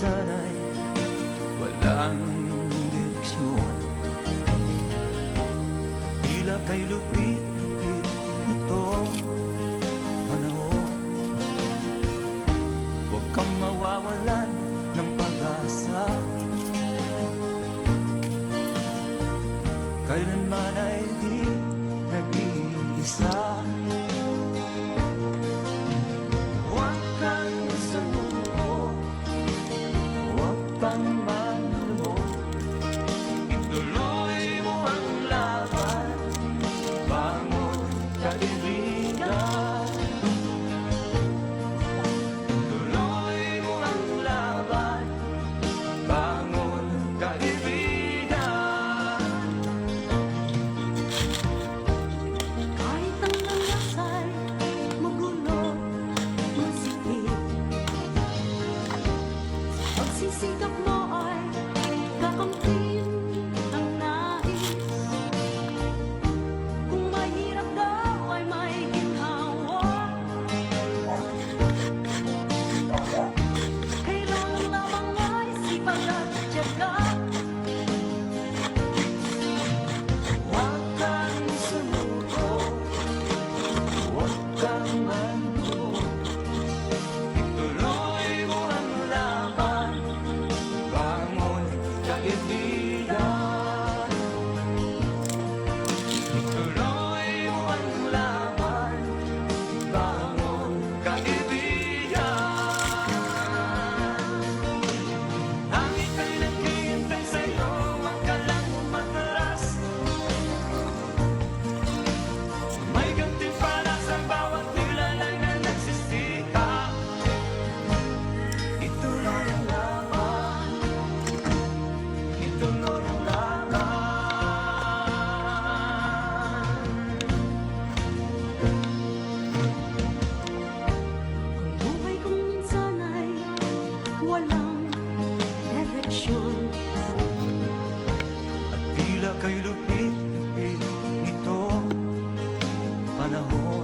sana'y walang direksyon. Tila kay lupit-lupit itong panahon. Huwag kang mawawalan ng pag-asa, kailanman ay di nag-iisa. Huwag kang sumuko, huwag kang manlumod. Ituloy mo ang laban, bangon kaibigan. Ituloy mo ang laban, bangon kaibigan. Kahit ang langasay magulo, masikip, pagsisikap mo ay kakamtin ang nais. Kung mahirap daw ay may ginhawa, kailangan lamang ay sipag at tiyaga. Huwag kang sumuko, huwag kang manlumod. Ituloy mo ang laban, bangon kaibigan. Ituloy mo ang laban, bangon kaibigan. Ang ika'y naghihintay sa'yo, huwag ka lang umatras. May gantimpala sa bawat nilalang na nagsisikap. Ituloy ang laban, ituloy ang laban. Kung buhay kong minsan ay walang direksyon, At tila kay lupit-lupit itong panahon.